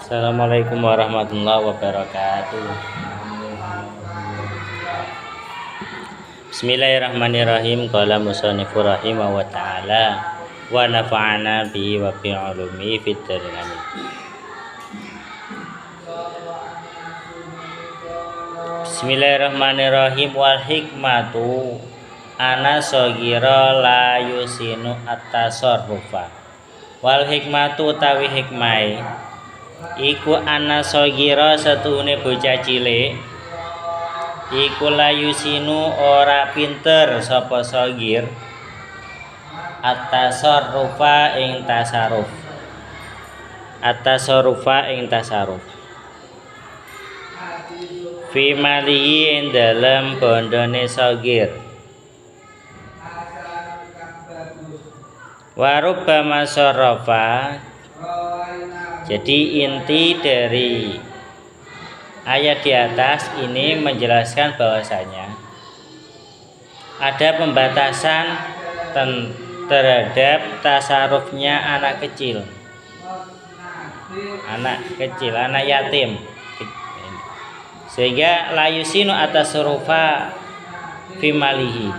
Assalamualaikum warahmatullahi wabarakatuh. Bismillahirrahmanirrahim. Qala musannifur rahimah wa ta'ala wa nafa'ana bihi wa bi ulumi fid darin amin. Bismillahirrahmanirrahim. Wal hikmatu ana sogira la yusinu at-tasarrufa. Wal hikmatu tawi hikmai iku ana sogira setuhune bocah cilik iku la yusinu ora pinter sapa sogir at-tasarrufa ing tasarruf. At-tasarrufa ing tasarruf fi malihi ing dalem bondone sogir. Warubbama sarafa. Jadi inti dari ayat di atas ini menjelaskan bahwasanya ada pembatasan terhadap tasarrufnya anak kecil, anak yatim, sehingga la yusinu at-tasarrufa fi malihi.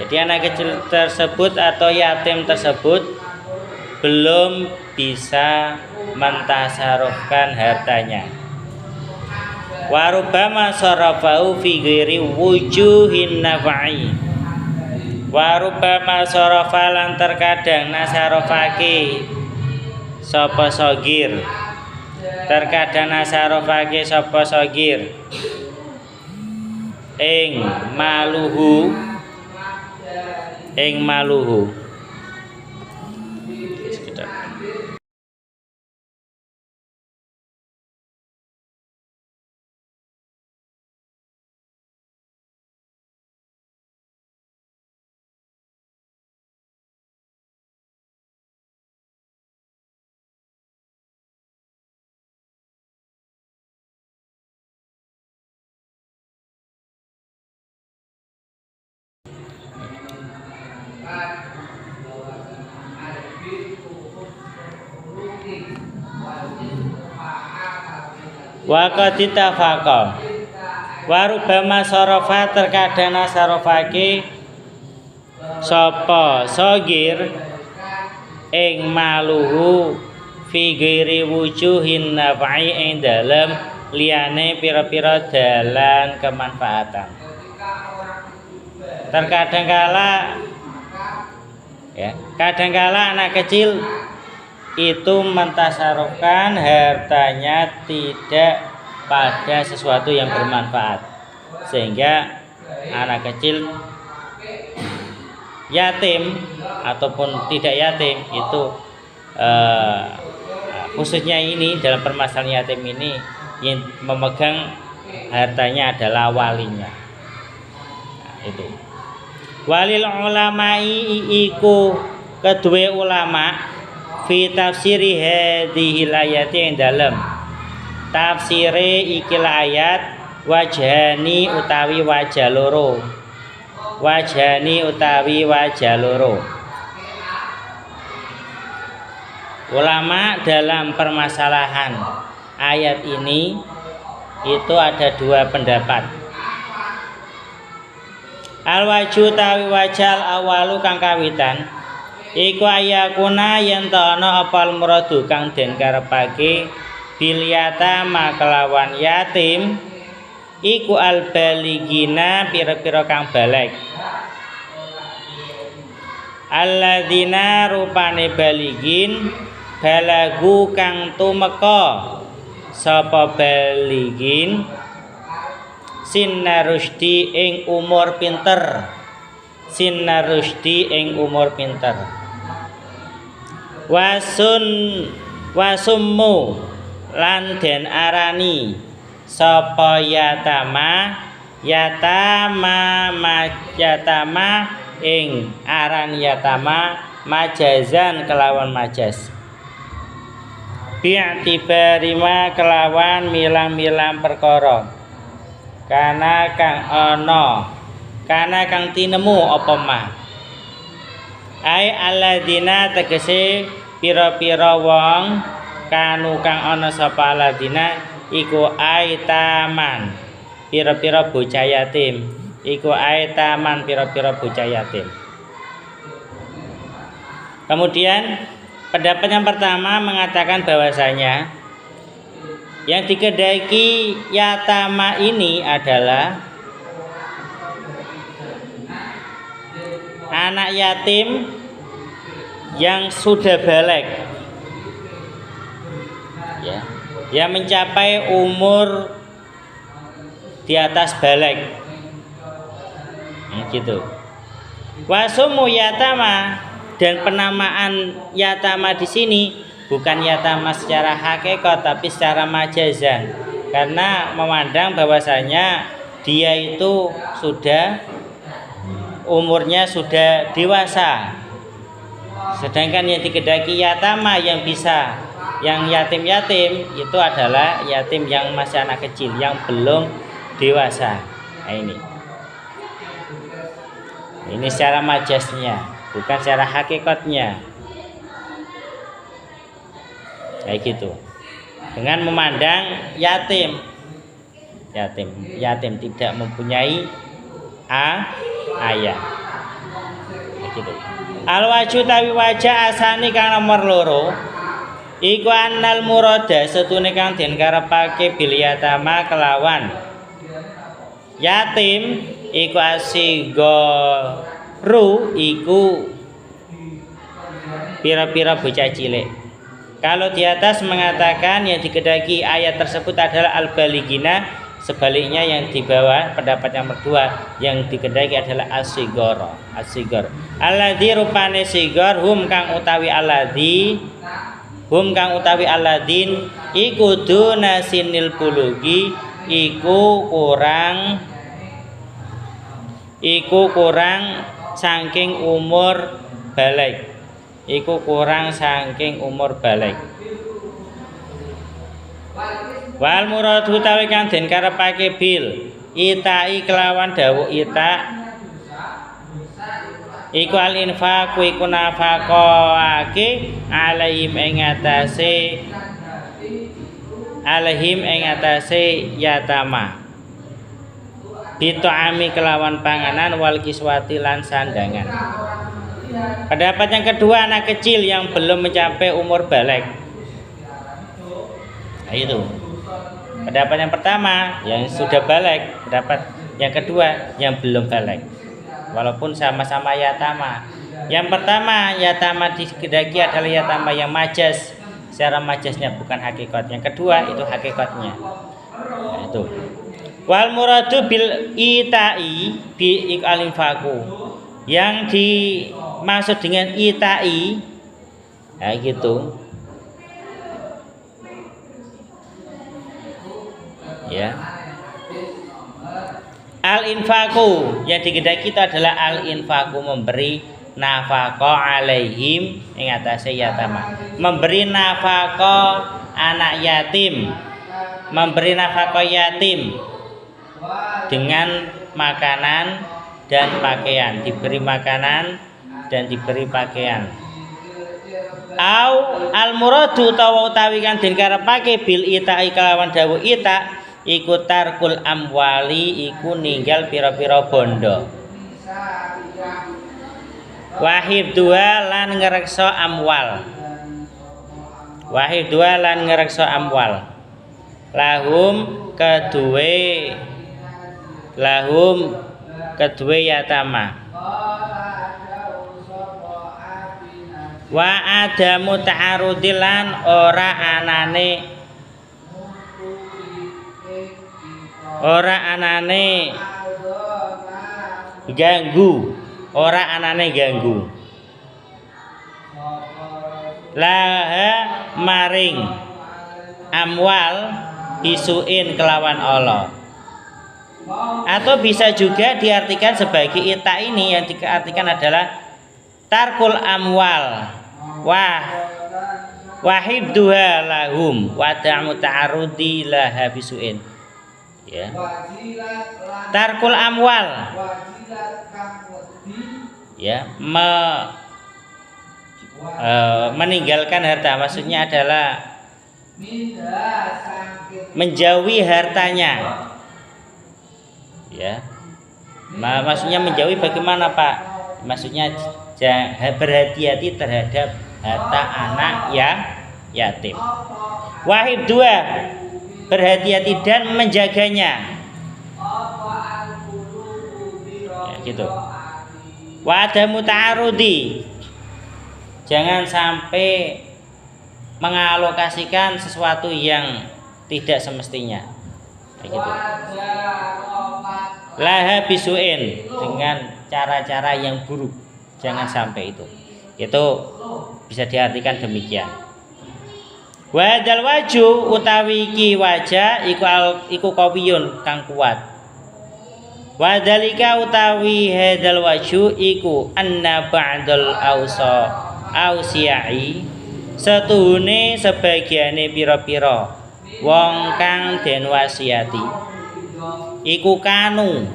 Jadi anak kecil tersebut atau yatim tersebut belum bisa mentasarufkan hartanya. Warubama sarafahu fi ghairi wujuhin nafai. Warubama sarafalan terkadang nasarofake sapa sogir. Terkadang nasarofake sapa sogir ing maluhu. Wa qad tafaqa wa rubbama sarafa terkadang nasarofake sapa sogir ing maluhu fi ghairi wujuhin nafai ing dalem liyane pira-pira dalan kemanfaatan. Kadangkala anak kecil itu mentasarufkan hartanya tidak pada sesuatu yang bermanfaat, sehingga anak kecil yatim ataupun tidak yatim itu khususnya ini dalam permasalahan yatim ini yang memegang hartanya adalah walinya. Itu walil ulamai iku kedua ulama fi tafsiri hadhil ayati ing dalem tafsire ikil ayat wajhani utawi wajah loro. Ulama dalam permasalahan ayat ini itu ada dua pendapat. Al wajhu tawi wajal awalu kang kawitan iku ayakuna yen ana apal muradu kang den karepake bil yatama kelawan yatim iku al baligina pira-pira kang baligh. Alladzina rupane baligin balagu kang tumeka sapa baligin sinna rusdi ing umur pinter. Wasummu lan den arani sapa yatama ing aran yatama majazan kelawan majaz bi'tibarima kelawan milang-milang perkara kana kang tinemu apa mah ai alladzina tegese pira-pira wong kanu kang ana sapa ladina iku aitaman pira-pira bocah yatim, iku aitaman pira-pira bocah yatim. Kemudian pendapat yang pertama mengatakan bahwasanya yang dikehendaki yatama ini adalah anak yatim yang sudah balik, ya, yang mencapai umur di atas balik, gitu. Wasumu yatama, dan penamaan yatama di sini bukan yatama secara hakikat tapi secara majazan, karena memandang bahwasanya dia itu sudah umurnya sudah dewasa. Sedangkan yang dikehendaki yatama yang bisa, yang yatim-yatim itu adalah yatim yang masih anak kecil yang belum dewasa. Nah, ini secara majaznya, bukan secara hakikatnya. Kayak gitu. Dengan memandang yatim tidak mempunyai ayah. Kayak gitu. Al-wajhu tawi wajah asani kang nomor loro iku annal murada setune kang den karepake bil yatama kelawan yatim iku asigaru iku pira-pira bocah cilik. Kalau di atas mengatakan yang dikehendaki ayat tersebut adalah al-baligina, sebaliknya yang di bawah pendapat yang kedua yang dikehendaki adalah as-sigara. Alladzi rupane sigar hum kang utawi alladin iku duna sinil bulugi iku kurang saking umur balik. Wal muradu utawi kang den karepake bil itai kelawan dawuh ita iku al infaq iku nafaqake alaihim ing atase yatama bitoami kelawan panganan wal kiswati lan sandangan. Pendapat yang kedua anak kecil yang belum mencapai umur balik. Nah, itu pendapat yang pertama yang sudah balik, pendapat yang kedua yang belum balik, walaupun sama-sama yatama. Yang pertama yatama dikehendaki adalah yatama yang majaz, secara majaznya bukan hakikat. Yang kedua itu hakikatnya. Nah, itu wal muradu bil itai bi iqalin faku, yang dimaksud dengan itai ya gitu ya. Al-infaku yang dikehendaki itu adalah al-infaku, memberi nafaqah alaihim ing atase yatama, memberi nafaqah anak yatim, memberi nafaqah yatim dengan makanan dan pakaian, diberi makanan dan diberi pakaian. Au al-muradu utawi kang den karepake bil ita'i kelawan dawuh ita iku tarkul amwali iku ninggal pira-pira bondo. Wahib dua lan ngrekso amwal. Lahum kedue yatama. Wa adamu ta'arudilan ora anane ganggu laha maring amwal bisuin kelawan Allah, atau bisa juga diartikan sebagai ita ini yang diartikan adalah tarkul amwal wahibduha lahum wa ta'mu ta'arudi laha bisuin, ya. Tarkul amwal, ya, meninggalkan harta, maksudnya adalah menjauhi hartanya. Ya. Maksudnya menjauhi bagaimana, Pak? Maksudnya berhati-hati terhadap harta anak yatim. Wahib 2, berhati-hati dan menjaganya. Ya, gitu. Wa adamu ta'arudi, jangan sampai mengalokasikan sesuatu yang tidak semestinya. Kayak gitu. Laha bisuin, dengan cara-cara yang buruk, jangan sampai itu. Itu bisa diartikan demikian. Wadal waju utawi iki wajah iku qawiyun kang kuat. Wadalika utawi hadal waju iku anna ba'dal ausiyai, setuhune sebagiane pira-pira wong kang den wasiati iku kanu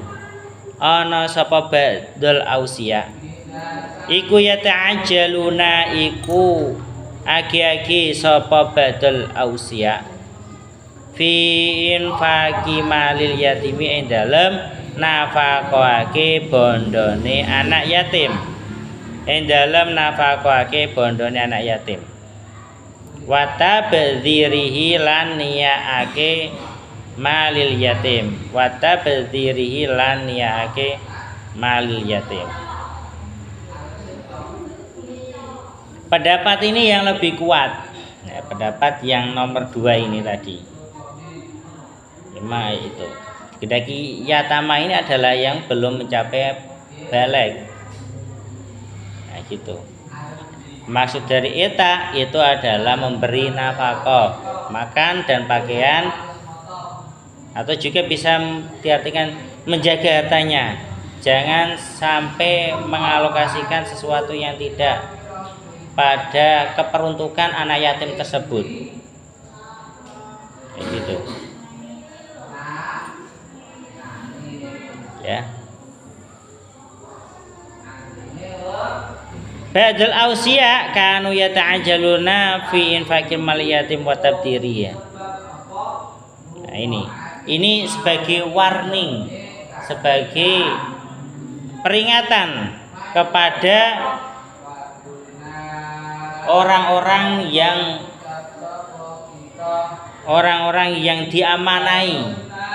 ana sapa ba'dal ausiya iku yata'ajjaluna iku agi-agi sapa ba'dal ausiya fi infaqi malil yatimi ing dalem nafaqoake bondone anak yatim. Ing dalem nafaqoake bondone anak yatim. Wa tabdzirihi lan niyaake malil yatim. Wa tabdzirihi lan niyaake malil yatim. Pendapat ini yang lebih kuat. Nah, pendapat yang nomor 2 ini tadi. 5 itu. Kedaki yatama ini adalah yang belum mencapai baligh. Nah, gitu. Maksud dari ita itu adalah memberi nafkah, makan dan pakaian, atau juga bisa diartikan menjaga hartanya. Jangan sampai mengalokasikan sesuatu yang tidak pada keperuntukan anak yatim tersebut. Kayak gitu. Ya. Ba'dal ausiya kanu yata'ajjaluna fi infaqil mal yatim wa tabdirihi. Nah, ini sebagai warning, sebagai peringatan kepada orang-orang yang diamanai,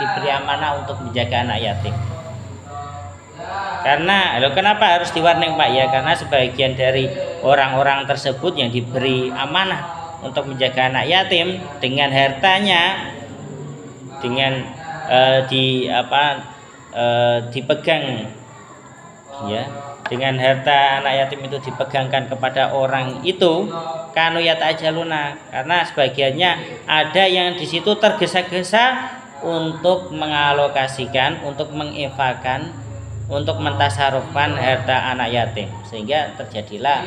diberi amanah untuk menjaga anak yatim. Karena kenapa harus diwarning, Pak? Ya karena sebagian dari orang-orang tersebut yang diberi amanah untuk menjaga anak yatim dengan hartanya, dengan dipegang, ya, dengan harta anak yatim itu dipegangkan kepada orang itu, kanu yata'ajjaluna, karena sebagiannya ada yang di situ tergesa-gesa untuk mengalokasikan, untuk menginfakkan, untuk mentasarufkan harta anak yatim, sehingga terjadilah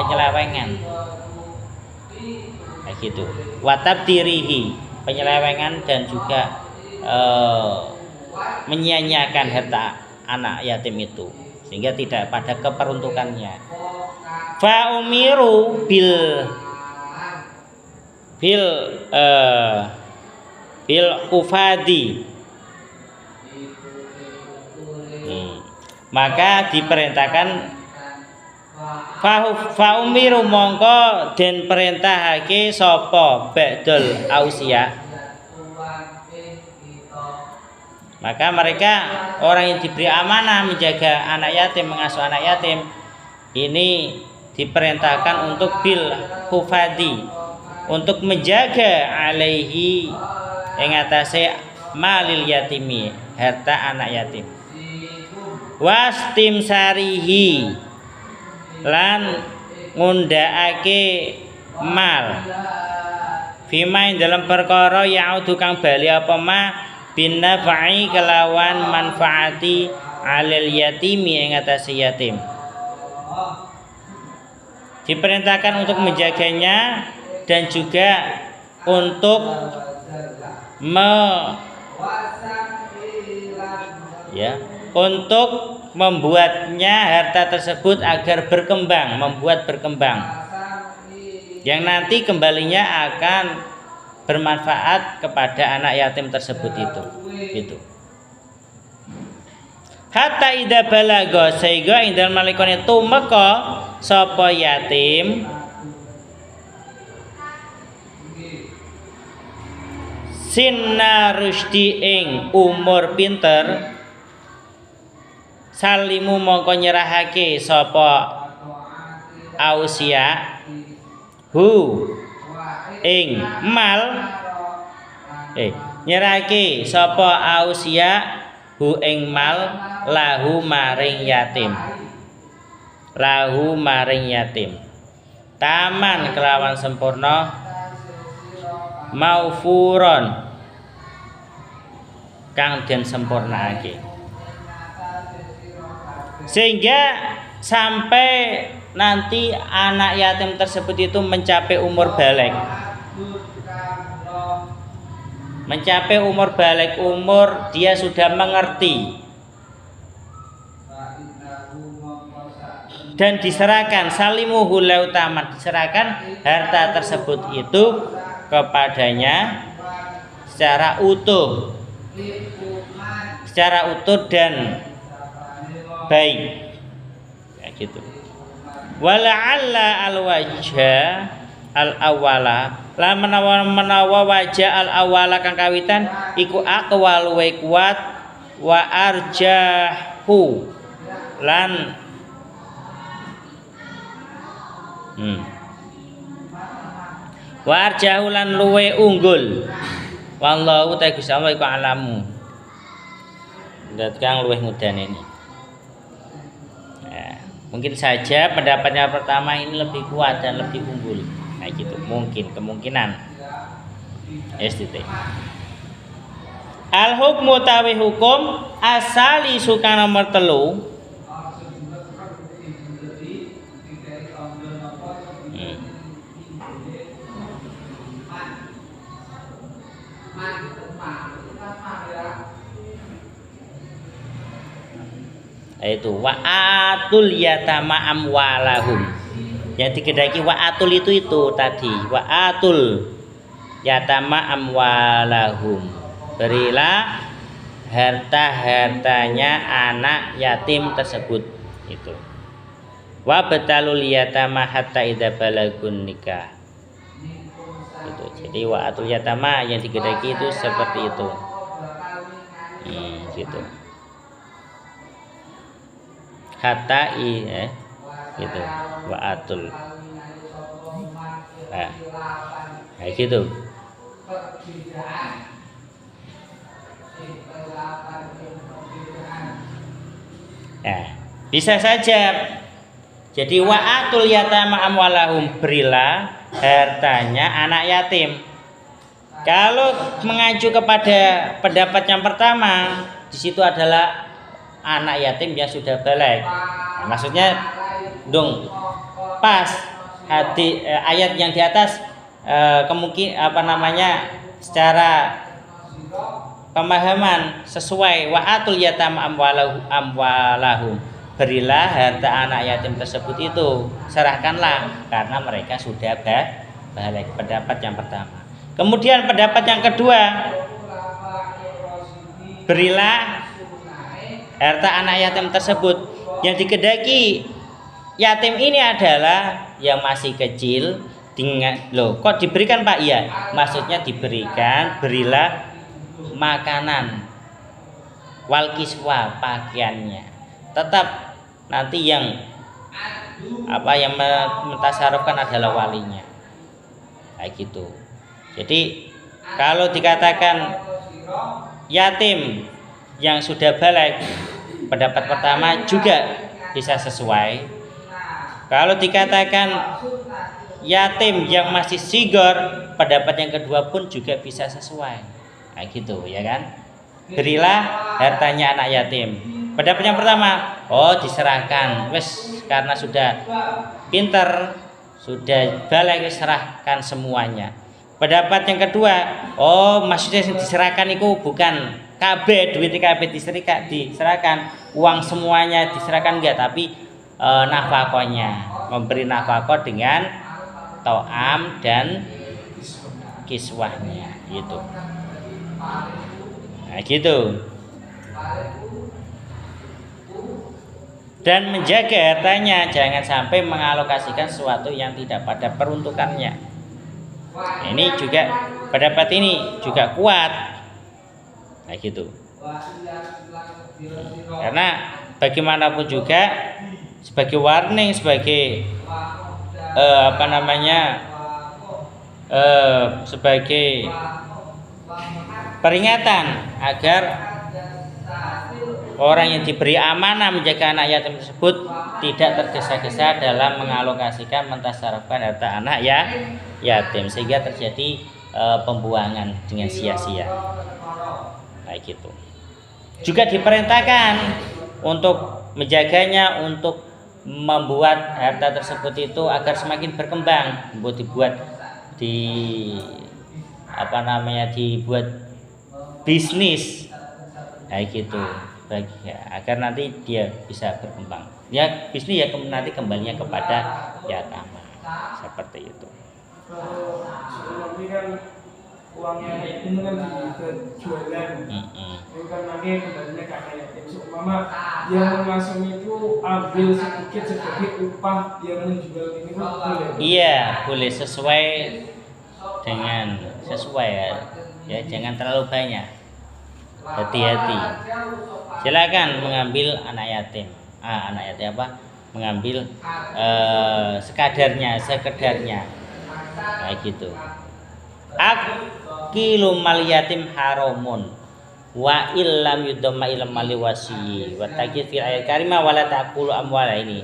penyelewengan kayak gitu. Watabdirihi, penyelewengan dan juga menyia-nyiakan harta anak yatim itu, sehingga tidak pada keperuntukannya. Fa umiru bil hufadi, maka diperintahkan fa umiru mongko den perintahake sapa ba'dul ausiya, maka mereka orang yang diberi amanah menjaga anak yatim, mengasuh anak yatim, ini diperintahkan untuk bil hufadi, untuk menjaga alaihi ing atase malil yatimi, harta anak yatim. Wastimsarihi, lan ngundhakake mal fima dalam perkara ya'udu kang bali apa ma bin nafa'i kelawan manfaati alil yatimi ing atase yatim. Diperintahkan untuk menjaganya dan juga untuk untuk membuatnya harta tersebut agar berkembang, membuat berkembang. yang nanti kembalinya akan bermanfaat kepada anak yatim tersebut itu. Gitu. Hatta idza balaga sehingga indal malikane tumeka sapa yatim sinna rusdi ing umur pinter salimu mongko nyerahake sapa ausia hu ing mal nyerahake sapa ausia hu ing mal lahu maring yatim taman kelawan sempurna maufuron kang den sempurnakake sehingga sampai nanti anak yatim tersebut itu mencapai umur baligh, umur dia sudah mengerti dan diserahkan salimuhu lautaman, diserahkan harta tersebut itu kepadanya secara utuh dan baik ya gitu. Wala'alla al-wajha al-awwala la menawa wajah al-awwala kang kawitan iku aqwal wa kuat wa arjahu lan wa arjahu lan luwe unggul wallahu ta'ala Gusti Allah iku alamu dat kang luweh mudane ini. Mungkin saja pendapatnya pertama ini lebih kuat dan lebih unggul. Nah gitu, kemungkinan. STT. Al hukmu tawi hukum asali suka nomor 3. Itu wa'atul yatama amwalahum. Yang dikedaki wa'atul itu tadi wa'atul yatama amwalahum. Berilah harta-hartanya anak yatim tersebut itu. Wa batalul yatama hatta idza balagun nikah. Itu. Jadi wa'atul yatama yang dikedaki itu seperti itu. Gitu. Hatta gitu wa'atul gitu. Bisa saja jadi wa'atul yatama amwalahum, berilah hartanya anak yatim. Kalau mengacu kepada pendapat yang pertama, di situ adalah anak yatim yang sudah baligh. Maksudnya dong pas ayat yang di atas secara pemahaman sesuai wa'atul yatama amwalahum, berilah harta anak yatim tersebut itu, serahkanlah karena mereka sudah baligh. Pendapat yang pertama. Kemudian pendapat yang kedua, berilah harta anak yatim tersebut. Yang dikedaki yatim ini adalah yang masih kecil. Loh, kok diberikan Pak? Iya, maksudnya diberikan, berilah makanan wal kiswa, pakaiannya. Tetap nanti yang mentasarufkan adalah walinya. Kayak gitu. Jadi kalau dikatakan yatim yang sudah baligh, pendapat pertama juga bisa sesuai. Kalau dikatakan yatim yang masih sigor, pendapat yang kedua pun juga bisa sesuai. Kayak gitu ya kan? Berilah hartanya anak yatim. Pendapat yang pertama, diserahkan. Wes karena sudah pinter, sudah baligh, serahkan semuanya. Pendapat yang kedua, maksudnya yang diserahkan itu bukan KB, duit KB diserahkan, uang semuanya diserahkan enggak, tapi nafkahnya, memberi nafkah dengan to'am dan kiswahnya gitu. Nah gitu. Dan menjaga hartanya, jangan sampai mengalokasikan sesuatu yang tidak pada peruntukannya. Ini juga pendapat ini juga kuat. Nah gitu. Karena bagaimanapun juga sebagai warning, sebagai sebagai peringatan agar orang yang diberi amanah menjaga anak yatim tersebut tidak tergesa-gesa dalam mengalokasikan mentasarufkan harta anak yatim sehingga terjadi pembuangan dengan sia-sia. Nah gitu. Juga diperintahkan untuk menjaganya, untuk membuat harta tersebut itu agar semakin berkembang, dibuat dibuat bisnis kayak gitu, agar nanti dia bisa berkembang. Ya bisnis ya nanti kembalinya kepada yatama seperti itu. Uangnya yatim kan juga jualan, itu kan nanti kembalinya ke anak yatim. Seumpama yang langsung itu ambil sedikit sebagai upah yang menjual ini boleh? Iya boleh, sesuai ya jangan terlalu banyak, hati-hati. Silakan mengambil anak yatim mengambil sekedarnya kayak gitu. Akilu mal yatim haramun wa illam yudamma ilal mali wasi wa taqid fil ayat karimah wala taqulu amwala. Ini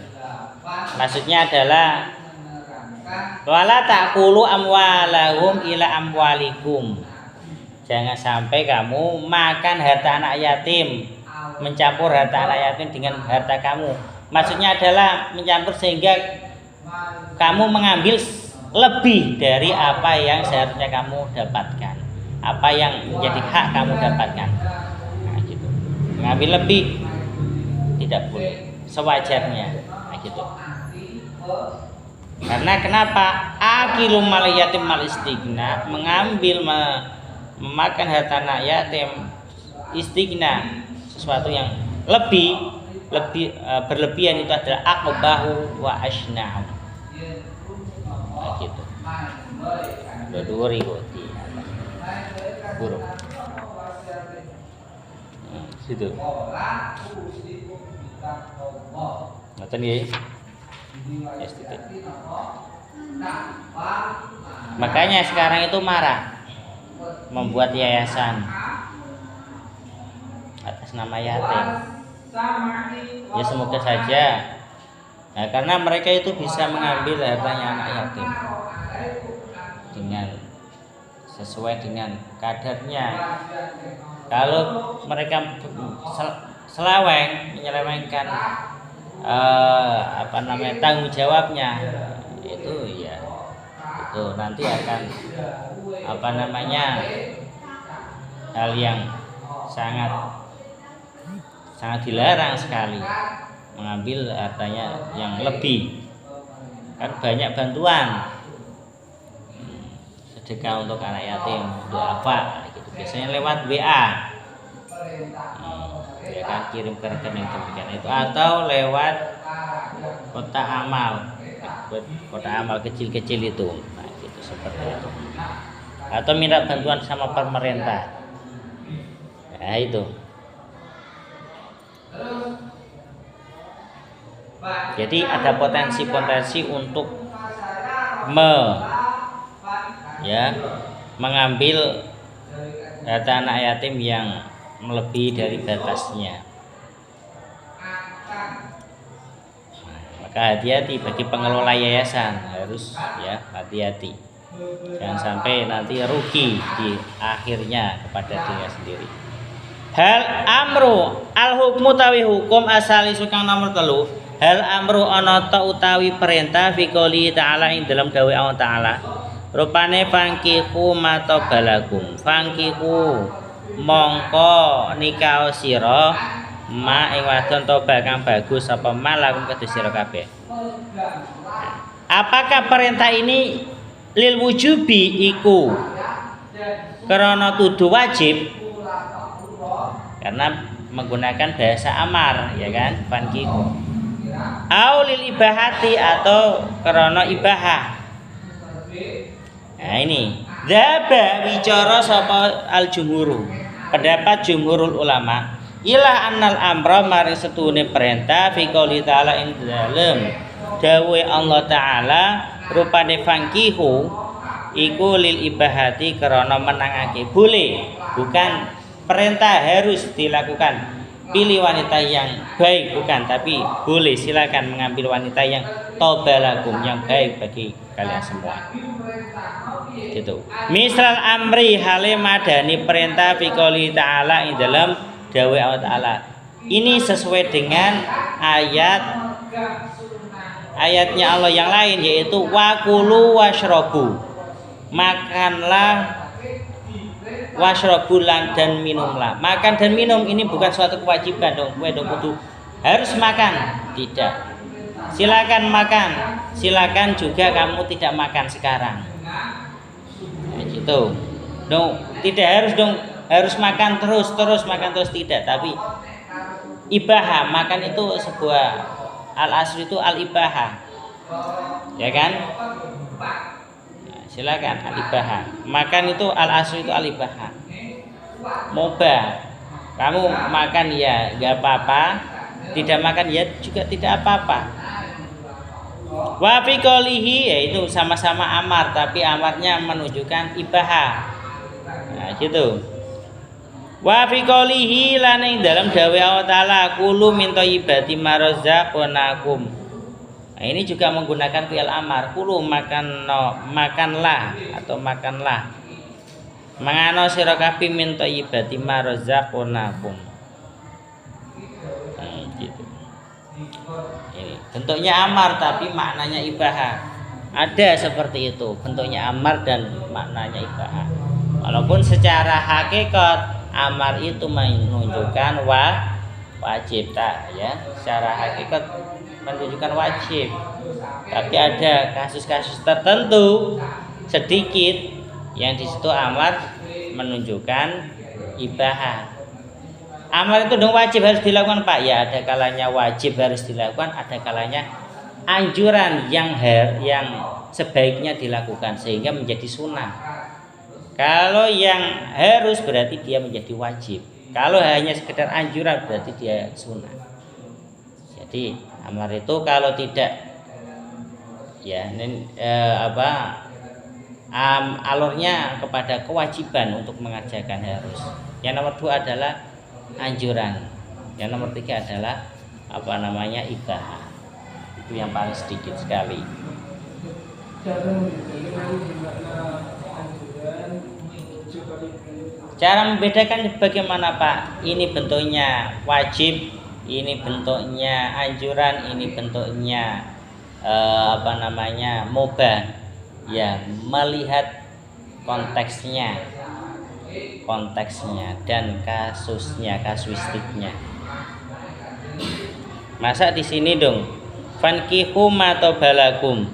maksudnya adalah wala taqulu amwalahum ila amwalikum. Jangan sampai kamu makan harta anak yatim, mencampur harta anak yatim dengan harta kamu. Maksudnya adalah mencampur sehingga kamu mengambil lebih dari apa yang seharusnya kamu dapatkan, apa yang menjadi hak kamu dapatkan. Nah gitu. Mengambil lebih tidak boleh, sewajarnya. Nah gitu. Karena kenapa? Akilum mal yatim mal istighna, mengambil memakan harta anak yatim istighna, sesuatu yang lebih berlebihan itu adalah aqbahu wa asna'u. Nah, gitu. Dua ikoti buruk. Nah, situ. Ngoten nggih. Yes, makanya sekarang itu marak membuat yayasan atas nama yatim. Ya semoga saja. Nah, karena mereka itu bisa mengambil hartanya anak yatim dengan sesuai dengan kadarnya. Kalau mereka menyelewengkan tanggung jawabnya, itu ya itu nanti akan hal yang sangat dilarang sekali, mengambil hartanya yang lebih. Kan banyak bantuan sedekah untuk anak yatim, apa gitu, biasanya lewat WA, ya kan, kirim ke rekening demikian itu, atau lewat kotak amal kecil-kecil itu. Nah gitu, seperti itu, atau minta bantuan sama pemerintah. Nah itu. Jadi ada potensi untuk mengambil harta anak yatim yang melebihi dari batasnya. Maka hati-hati bagi pengelola yayasan, harus ya hati-hati. Jangan sampai nanti rugi di akhirnya kepada dirinya sendiri. Hal amru al hukmu tawi hukum asali sukang nomor 3. Hal amru ana ta utawi perintah fi qouli ta'ala ing dalam dawuh Allah Ta'ala. Rupane fangkihu matobalakum. Fangkihu mongko nikah sira ma ing wadon toba kang bagus apa malakum kedhe sira kabeh. Apakah perintah ini lil wujubi iku karena tuduh wajib? Karena menggunakan bahasa amar, ya kan? Fankihu. Au lil ibahati atau karena ibahah. Nah ini dzaba wicara sapa al jumhuru. Pendapat jumhurul ulama ilah annal amra mari setune perintah fi qouli ta'ala ing dalem dawuhe Allah taala rupane fankihu iku lil ibahati karena menangake boleh, bukan perintah harus dilakukan. Pilih wanita yang baik, bukan, tapi boleh, silakan mengambil wanita yang tobalakum, yang baik bagi kalian semua. Gitu. Misal amri hale madani perintah fi qouli ta'ala ing dalam dawuh Allah taala. Ini sesuai dengan ayatnya Allah yang lain, yaitu wakulu washrobu, makanlah, washrobu dan minumlah. Makan dan minum ini bukan suatu kewajiban dong, kudu harus makan, tidak. Silakan makan, silakan juga kamu tidak makan sekarang. Nah, gitu. Dong, tidak harus dong harus makan terus makan terus, tidak, tapi ibahah, makan itu sebuah al-asli itu al-ibahah. Ya kan? Ya, silakan al-ibahah. Makan itu al-asli itu al-ibahah. Mubah. Kamu makan ya enggak apa-apa, tidak makan ya juga tidak apa-apa. Wa fi qoulihi, yaitu sama-sama amar tapi amarnya menunjukkan ibahah. Nah, gitu. Wa fi qoulihi lan ing dalam dawuh Allah taala kulu min thayyibati ma razaqnakum. Nah, ini juga menggunakan fi'il amar. Kulu makanlah atau makanlah. Mangano sira kabeh min thayyibati ma razaqnakum. Gitu. Ini bentuknya amar tapi maknanya ibahah. Ada seperti itu, bentuknya amar dan maknanya ibahah. Walaupun secara hakikat amar itu menunjukkan wajib, tak ya, secara hakikat menunjukkan wajib. Tapi ada kasus-kasus tertentu sedikit yang di situ amar menunjukkan ibahah. Amar itu dong wajib harus dilakukan, Pak. Ya, ada kalanya wajib harus dilakukan, ada kalanya anjuran yang sebaiknya dilakukan sehingga menjadi sunnah. Kalau yang harus berarti dia menjadi wajib. Kalau hanya sekedar anjuran berarti dia sunnah. Jadi amar itu kalau tidak ya alurnya kepada kewajiban untuk mengerjakan harus. Yang nomor 2 adalah anjuran. Yang nomor 3 adalah ibahah. Itu yang paling sedikit sekali. Cara membedakan bagaimana, Pak? Ini bentuknya wajib, ini bentuknya anjuran, ini bentuknya mubah. Ya, melihat konteksnya dan kasuistiknya. Masa di sini dong fankihu matobalakum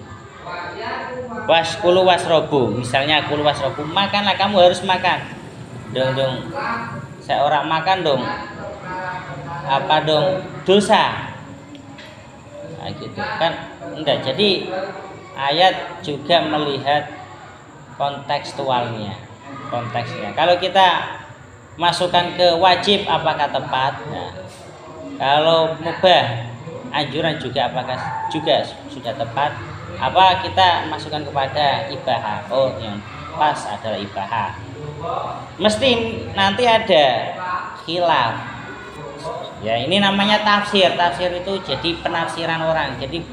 waskulu wasrobu, misalnya kulu wasrobu, makanlah, kamu harus makan dong saya orang makan dong dosa. Nah, gitu kan enggak. Jadi ayat juga melihat konteksnya. Kalau kita masukkan ke wajib apakah tepat? Nah, kalau mubah anjuran juga apakah juga sudah tepat? Apa kita masukkan kepada ibahah? Oh, yang pas adalah ibahah. Mesti nanti ada khilaf. Ya, ini namanya tafsir. Tafsir itu jadi penafsiran orang. Jadi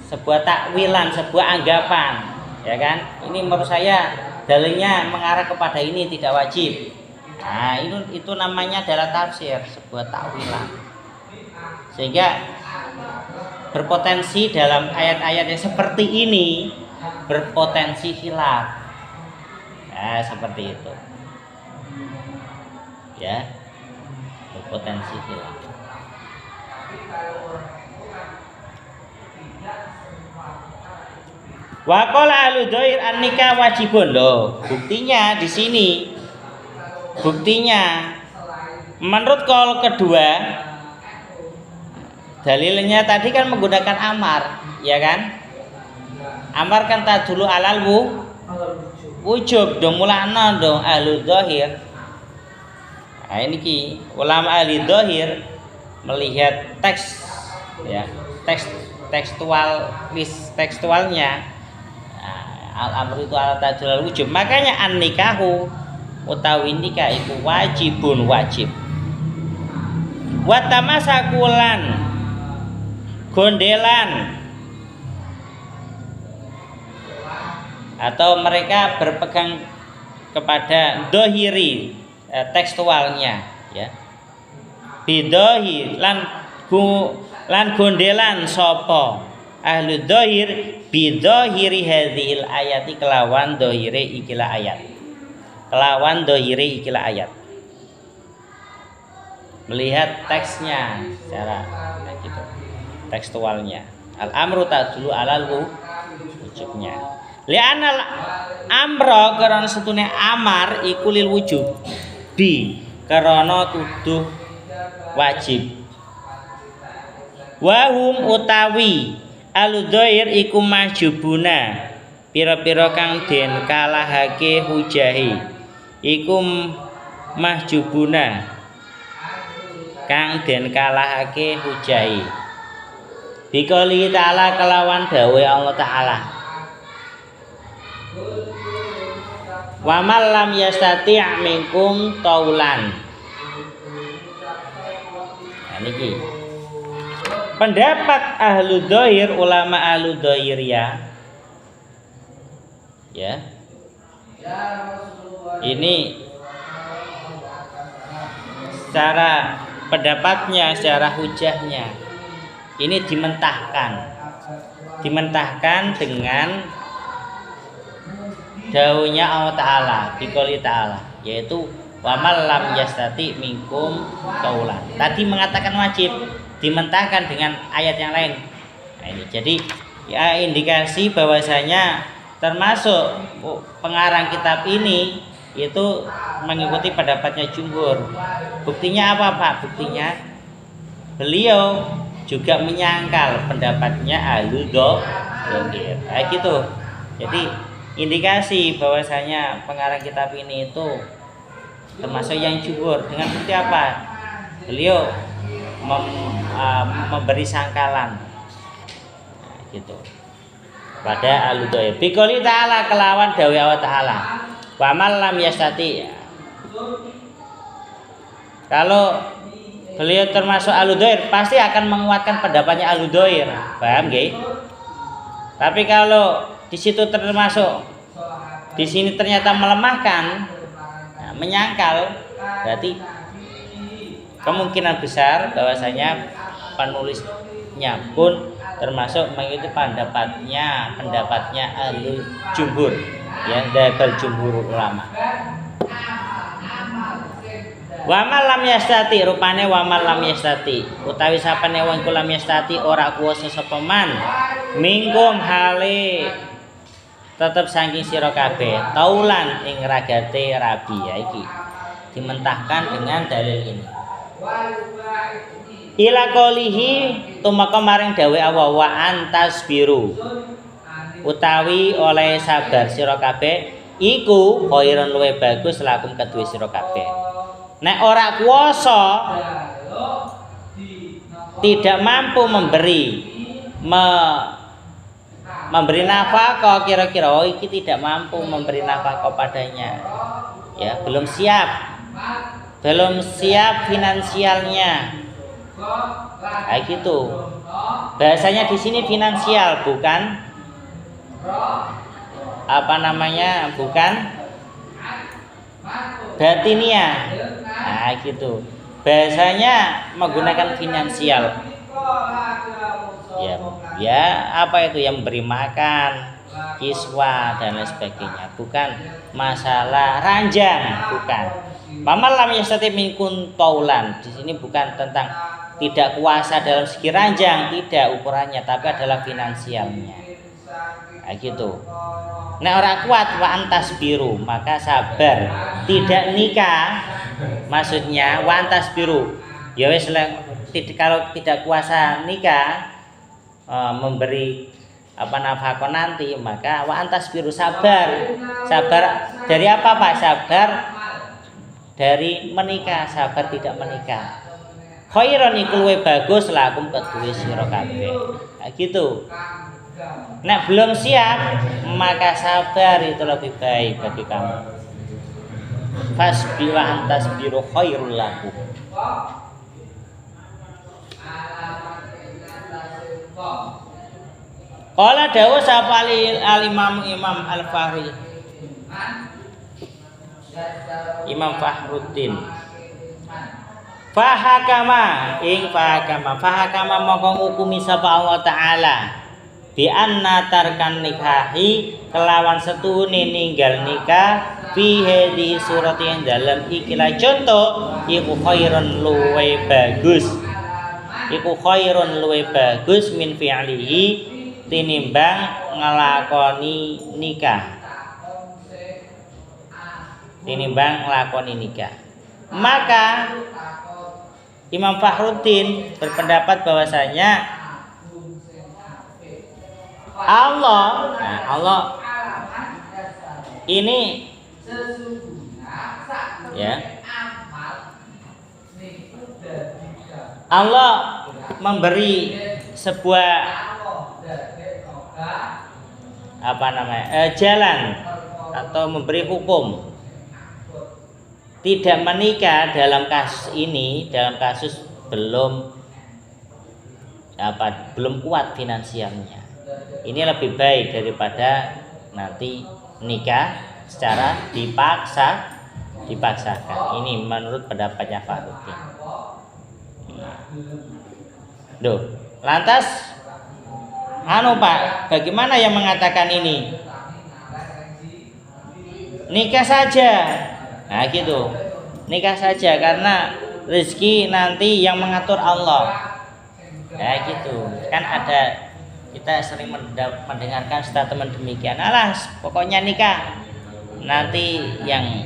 sebuah takwilan, sebuah anggapan, ya kan? Ini menurut saya dalilnya mengarah kepada ini tidak wajib. Nah, itu namanya adalah tafsir, sebuah takwilan. Sehingga berpotensi dalam ayat-ayat yang seperti ini berpotensi khilaf. Nah, seperti itu. Ya. Berpotensi khilaf. Wa qala ahlu dhair an-nikah wajibun. Loh, buktinya di sini. Buktinya menurut kaul kedua dalilnya tadi kan menggunakan amar, ya kan? Amar kan tadulu alal wujub dong mulana dong ahlu dhahir. Nah ini ki ulama ahli dhahir melihat teks ya, tekstualnya al-amr itu ala tadulu wujub. Makanya an-nikahu utawi nikah iku wajibun wajib. Wa tamasakulan gondelan atau mereka berpegang kepada dohiri tekstualnya ya. Bidohir lan gondelan sopo ahlu dohir bidohiri hadhil ayati kelawan dohire ikilah ayat. Kelawan dohiri ikilah ayat. Melihat teksnya secara gitu, tekstualnya. Al-amru tadulu alal wujubnya. Li'anal amro karena setune amar iku lil wujub. Bi karena tuduh wajib. Wahum utawi aludhair iku mahjubuna. Pira-pira kang den kalahake hujahi. Iku mahjubuna kang den kalahake hujahi. Bikoli ta'ala kelawan dawe Allah Ta'ala. Wa man lam yastati' minkum taulan. Nah niki pendapat ahlu dhahir, ulama ahlu dhahir ya. Ini secara pendapatnya, secara hujahnya ini dimentahkan dengan daunya Allah Ta'ala, biqouli Ta'ala, yaitu wa man lam yastati minkum taulan. Tadi mengatakan wajib, dimentahkan dengan ayat yang lain. Nah, ini jadi ya indikasi bahwasanya termasuk pengarang kitab ini itu mengikuti pendapatnya jumhur. Buktinya apa Pak? Buktinya beliau juga menyangkal pendapatnya ahlu dhahir. Kayak gitu. Jadi indikasi bahwasanya pengarang kitab ini itu termasuk yang jumhur. Dengan bukti apa? Beliau memberi sangkalan. Nah, gitu. Pada ahlu dhahir. Biqouli Ta'ala kelawan dawe Allah Ta'ala. Wa man lam yastati. Kalau beliau termasuk ahlu dhahir pasti akan menguatkan pendapatnya ahlu dhahir. Paham nggih? Tapi kalau di situ termasuk di sini ternyata melemahkan, nah, menyangkal, berarti kemungkinan besar bahwasanya penulisnya pun termasuk mengikuti pendapatnya ahli jumhur, ya, dari jumhur ulama. Wa man lam yastati, rupane wa man lam yastati utawi sapane wong iku lam yastati ora kuwasa sapa man mingkum hale tetep saking sira kabeh taulan ing ragate rabi. Ya iki dimentahkan dengan dalil ini. Ila qolihi tumeka maring dawe Allah wa antasbiru utawi oleh sabar sira kabeh iku khairun luwih bagus lakum kedue sira kabeh. Nek ora kuwasa tidak mampu memberi nafkah, kira-kira oh iki tidak mampu memberi nafkah padanya, ya belum siap finansialnya. Kayak gitu. Bahasanya di sini finansial, bukan bukan batinia. Nah, gitu. Bahasanya menggunakan finansial. Ya, apa itu yang memberi makan, kiswa dan lain sebagainya. Bukan masalah ranjang, bukan. Mama lam yastati minkum taulan. Di sini bukan tentang tidak kuasa dalam segi ranjang, tidak ukurannya, tapi adalah finansialnya. Nah, gitu. Nek ora kuat wa antas biru, maka sabar. Tidak nikah maksudnya wa antas biru. Ya wis kalau tidak kuasa nikah memberi nafkah nanti, maka wa antas biru sabar. Sabar dari apa Pak? Sabar dari menikah, sabar tidak menikah. Khairon iku luwih bagus lakum kedue sira kabeh. Nah, gitu. Nek belum siap, maka sabar itu lebih baik bagi kamu. Fasbi wa antas biru khairul lakum. Qala dawuh sapa al-Imam Al-Fahri. Imam Fahruddin. Fahakama mongko ngukumi sapa Allah taala bi anna tarkan nikahi kelawan setune ninggal nikah fi hadhi surat yang dalam ikilah contoh iku khairun luwe bagus. Iku khairun luwe bagus min fi'lihi tinimbang ngelakoni nikah. Tinimbang ngelakoni nikah. Maka Imam Fahruddin berpendapat bahwasanya Allah ini ya Allah memberi sebuah jalan atau memberi hukum tidak menikah dalam kasus ini, dalam kasus belum kuat finansialnya. Ini lebih baik daripada nanti nikah secara dipaksakan. Ini menurut pendapatnya Fahruddin. Lantas Pak, bagaimana yang mengatakan ini? Nikah saja. Nah gitu, nikah saja karena rezeki nanti yang mengatur Allah. Ya gitu, kan ada kita sering mendengarkan statement demikian. Alah, pokoknya nikah nanti yang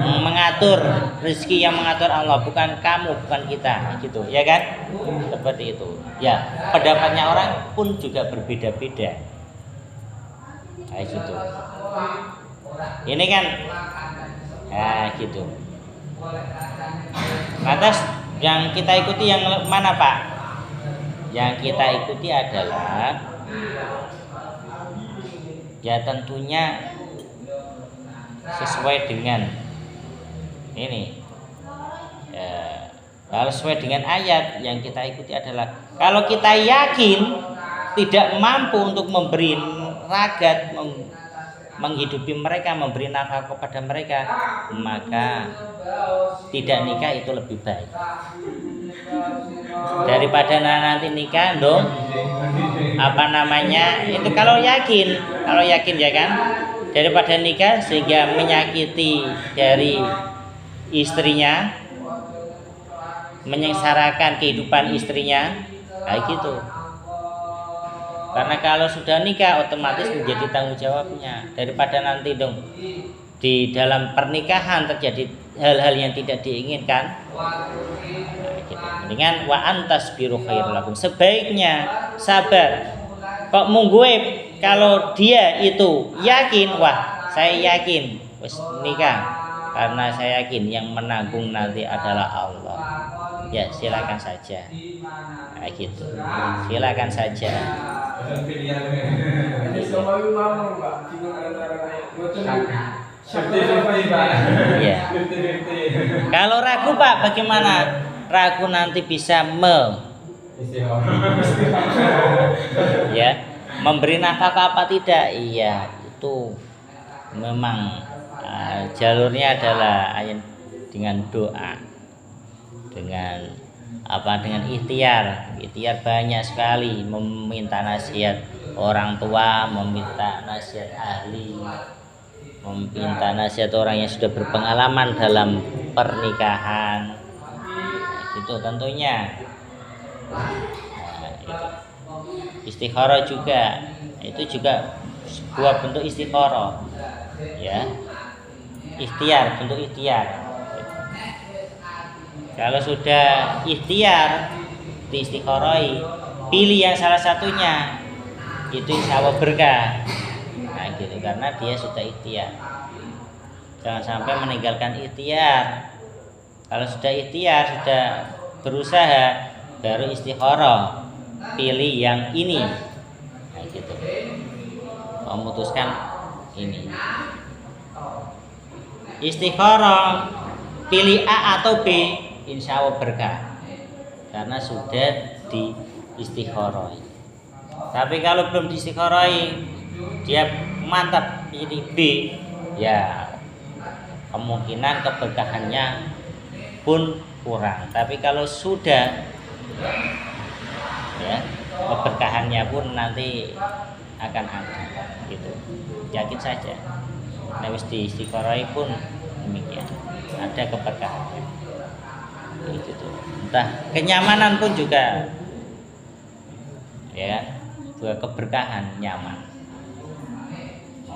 mengatur rezeki yang mengatur Allah, bukan kamu, bukan kita, gitu, ya kan? Seperti itu. Ya, pendapatnya orang pun juga berbeda-beda. Kayak gitu. Ini kan gitu. Lantas yang kita ikuti yang mana Pak? Yang kita ikuti adalah ya tentunya sesuai dengan ini. Kalau sesuai dengan ayat yang kita ikuti adalah kalau kita yakin tidak mampu untuk memberi ragat, menghidupi mereka, memberi nafkah kepada mereka, maka tidak nikah itu lebih baik daripada nanti nikah dong. Itu kalau yakin ya kan, daripada nikah sehingga menyakiti dari istrinya, menyengsarakan kehidupan istrinya, kayak gitu. Karena kalau sudah nikah otomatis menjadi tanggung jawabnya, daripada nanti dong di dalam pernikahan terjadi hal-hal yang tidak diinginkan. Gitu. Mendingan wa antas biru khairul lakum, sebaiknya sabar. Kok mungguwe kalau dia itu yakin, wah saya yakin wis nikah karena saya yakin yang menanggung nanti adalah Allah. Ya silakan saja. Kayak gitu. Silakan saja. Ya. Kalau ragu Pak, bagaimana? Ragu nanti bisa ya, memberi nafkah apa tidak? Iya, itu memang jalurnya adalah dengan doa, dengan ikhtiar banyak sekali, meminta nasihat orang tua, meminta nasihat ahli, meminta nasihat orang yang sudah berpengalaman dalam pernikahan. Itu tentunya itu. Istikharah juga, itu juga sebuah bentuk istikharah, ya, ikhtiar, bentuk ikhtiar. Kalau sudah ikhtiar diistikharai, pilih yang salah satunya, itu insya Allah berkah. Nah gitu, karena dia sudah ikhtiar. Jangan sampai meninggalkan ikhtiar. Kalau sudah ikhtiar, sudah berusaha, baru istikharah, pilih yang ini. Nah gitu, memutuskan ini. Istikharah pilih A atau B, insya Allah berkah, karena sudah di istikharai. Tapi kalau belum diistikharai, dia mantap pilih B, ya kemungkinan keberkahannya pun kurang. Tapi kalau sudah, ya, keberkahannya pun nanti akan ada, gitu. Yakin saja. Nah, wis diistikharai pun demikian, ada keberkahan. Gitu tuh. Entah kenyamanan pun juga, ya, buat keberkahan, nyaman.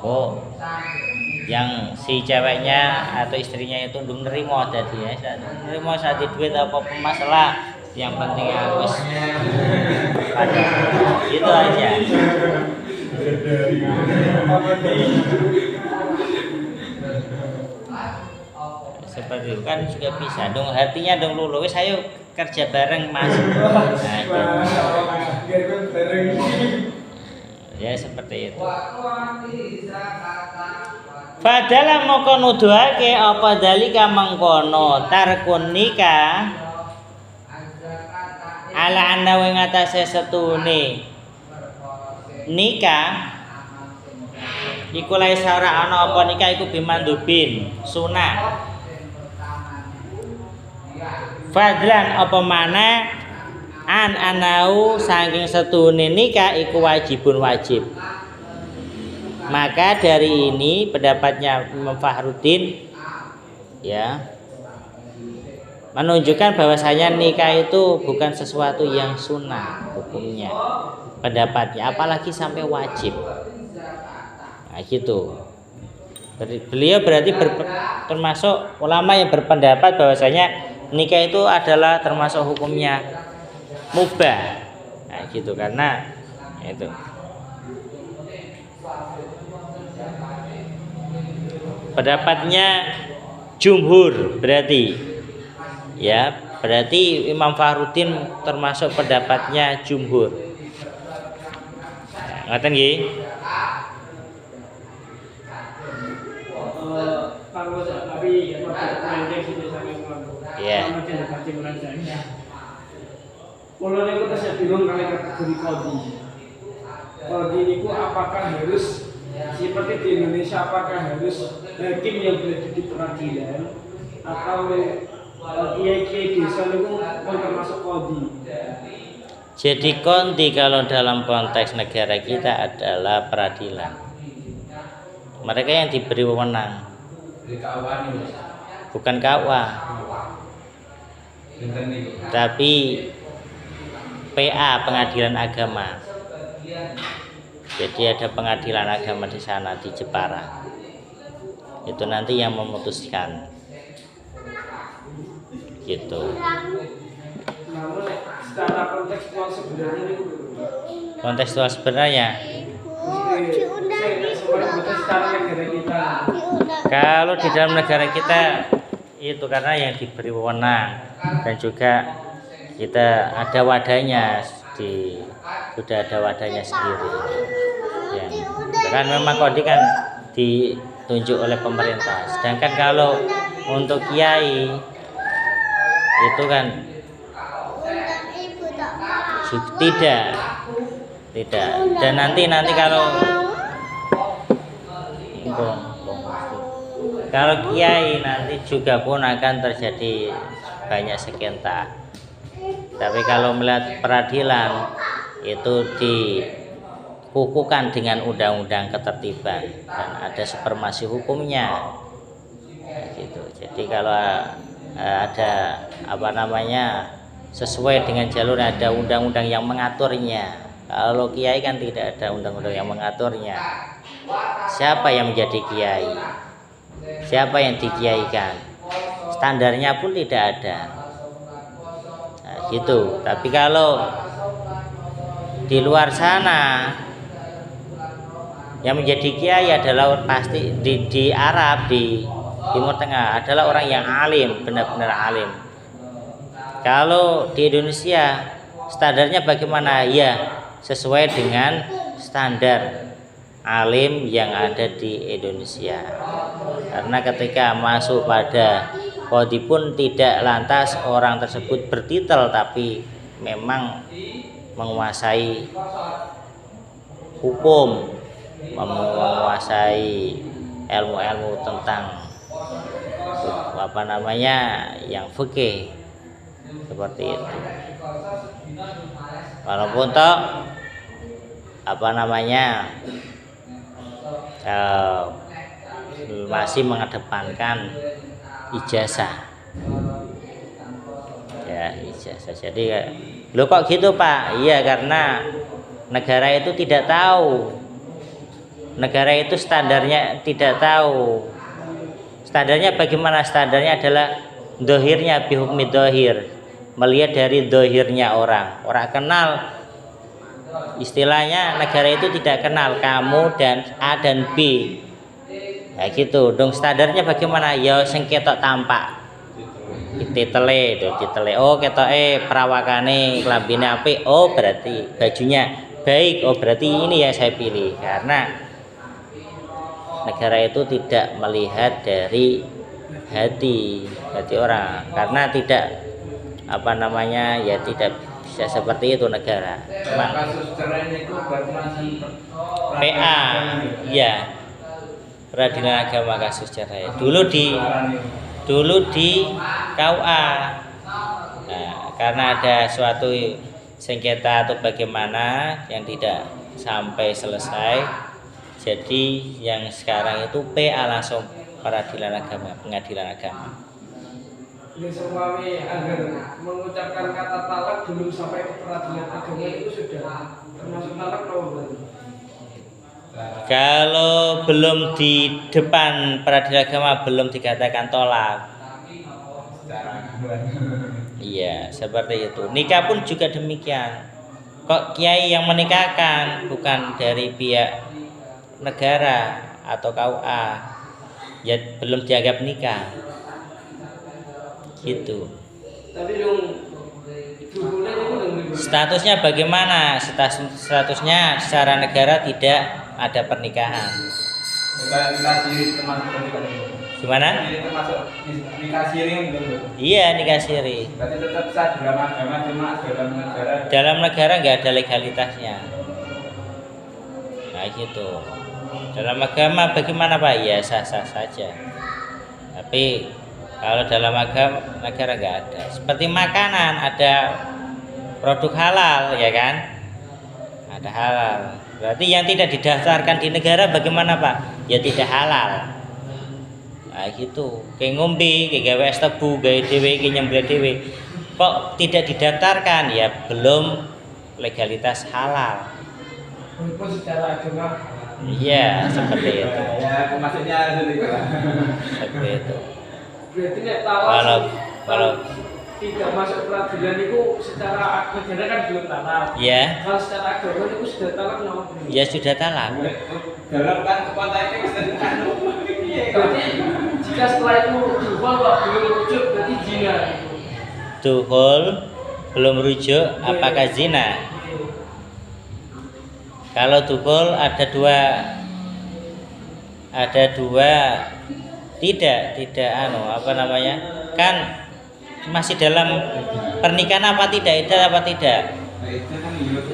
Oh, yang si ceweknya atau istrinya itu ndung nerimo tadi ya, nerimo saat duit apa masalah, yang penting harus pada itu aja. Seperti itu kan juga bisa dong, hatinya dong lulu, wis ayo kerja bareng Mas. Nah, ya seperti itu. Fadalah moko nuduhake apa dalika mengkono tarkun nikah ala anda wing atase setune nikah iku lae sara ana apa nikah iku bimandubin sunah. Fadlan apa mana an anau saking setune nikah iku wajibun wajib. Maka dari ini pendapatnya Imam Fakhruddin, ya, menunjukkan bahwasanya nikah itu bukan sesuatu yang sunnah hukumnya, pendapatnya, apalagi sampai wajib. Nah gitu. Beliau berarti termasuk ulama yang berpendapat bahwasanya nikah itu adalah termasuk hukumnya mubah. Nah gitu, karena itu pendapatnya jumhur, berarti ya, berarti Imam Fakhruddin termasuk pendapatnya jumhur. Ngaten nggih? Iya. Kalau niku saya bingung kali kategori qadhi. Qadhi niku apakah harus seperti di Indonesia, apakah harus hakim yang berada di pengadilan atau kiai-kiai desa niku termasuk qadhi? Jadi qadhi kalau dalam konteks negara kita adalah peradilan. Mereka yang diberi wewenang, bukan KUA, tapi PA, pengadilan agama. Jadi ada pengadilan agama di sana di Jepara. Itu nanti yang memutuskan. Gitu. Namun secara kontekstual sebenarnya niku kontekstual sebenarnya kalau di dalam negara kita itu karena yang diberi wewenang dan juga kita ada wadahnya, sudah ada wadahnya sendiri ya. Kan memang qadhi kan ditunjuk oleh pemerintah, sedangkan kalau untuk kiai itu kan tidak, dan nanti kalau kiai nanti juga pun akan terjadi banyak sengketa. Tapi kalau melihat peradilan itu dikukuhkan dengan undang-undang ketertiban dan ada supremasi hukumnya gitu. Jadi kalau ada sesuai dengan jalur, ada undang-undang yang mengaturnya. Kalau kiai kan tidak ada undang-undang yang mengaturnya. siapa yang menjadi kiai, siapa yang dikiaikan, standarnya pun tidak ada. Nah, gitu. Tapi kalau di luar sana yang menjadi kiai adalah pasti di Arab, di Timur Tengah adalah orang yang alim, benar-benar alim. Kalau di Indonesia standarnya bagaimana? Ya, sesuai dengan standar alim yang ada di Indonesia. Karena ketika masuk pada kodi pun tidak lantas orang tersebut bertitel, tapi memang menguasai hukum, menguasai ilmu-ilmu tentang yang fikih, seperti itu. Walaupun toh masih mengedepankan ijazah, ya ijazah. Jadi lo kok gitu Pak? Iya, karena negara itu tidak tahu, negara itu standarnya tidak tahu. Standarnya bagaimana? Standarnya adalah dohirnya, bihukmi dohir, melihat dari dohirnya orang kenal. Istilahnya negara itu tidak kenal kamu dan A dan B, ya gitu dong. Standarnya bagaimana? Ya sing ketok tampak ditele, oh ketoke perawakane klambine apik, oh berarti bajunya baik, oh berarti ini yang saya pilih. Karena negara itu tidak melihat dari hati orang, karena tidak ya tidak bisa seperti itu negara. Kasus cerai itu masih PA, ya, peradilan agama kasus cerai. Dulu di KUA. Nah, karena ada suatu sengketa atau bagaimana yang tidak sampai selesai, jadi yang sekarang itu PA langsung peradilan agama, pengadilan agama. Ini suami agar mengucapkan kata talak belum sampai ke peradilan agama itu sudah termasuk talak atau belum? Kalau belum di depan peradilan agama belum dikatakan tolak. Iya, seperti itu. Nikah pun juga demikian. Kok kiai yang menikahkan bukan dari pihak negara atau KUA, ya belum dianggap nikah. Gitu. Tapi yang statusnya bagaimana? Statusnya secara negara tidak ada pernikahan. nikah siri termasuk pernikahan. Gimana? Termasuk nikah siri belum? Iya, nikah siri. Berarti tetap sah dalam agama, cuma dalam negara. Dalam negara nggak ada legalitasnya. Nah gitu. Dalam agama bagaimana Pak? Ya sah-sah saja. Tapi kalau dalam agama negara nggak ada. Seperti makanan ada produk halal, ya kan? Ada halal. Berarti yang tidak didaftarkan di negara bagaimana Pak? Ya tidak halal. Nah gitu. Kayak ngombe, kayak gawe es tebu, gawe dhewe, kayak nyembelih dhewe. Kok tidak didaftarkan? Ya belum legalitas halal. walaupun secara agama. Iya, seperti itu. Ya, maksudnya Seperti itu. Berarti nek talak Kalau tidak masuk peradilan itu secara negara kan belum talak. ya, Kalau secara agama itu sudah talak nama belum? ya sudah talak. dalam kan konteksnya sudah anu. Berarti jika setelah itu berubah Pak, belum rujuk berarti zina. Duhul belum rujuk, apakah zina? Kalau duhul ada dua tidak kan masih dalam pernikahan apa tidak,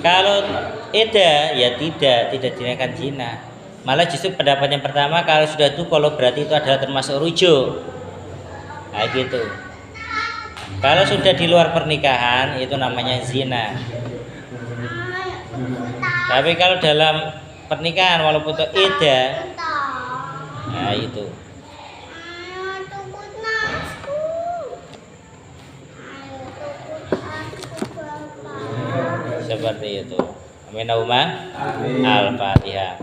kalau ya tidak dinaikkan zina. Malah justru pendapat yang pertama, kalau sudah duhul berarti itu adalah termasuk rujuk. Nah gitu. Kalau sudah di luar pernikahan itu namanya zina. Tapi kalau dalam pernikahan walaupun itu iddah, nah itu. Seperti itu. Amin. Al-Fatihah.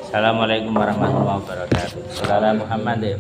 Assalamualaikum warahmatullahi wabarakatuh. Salam Muhammad.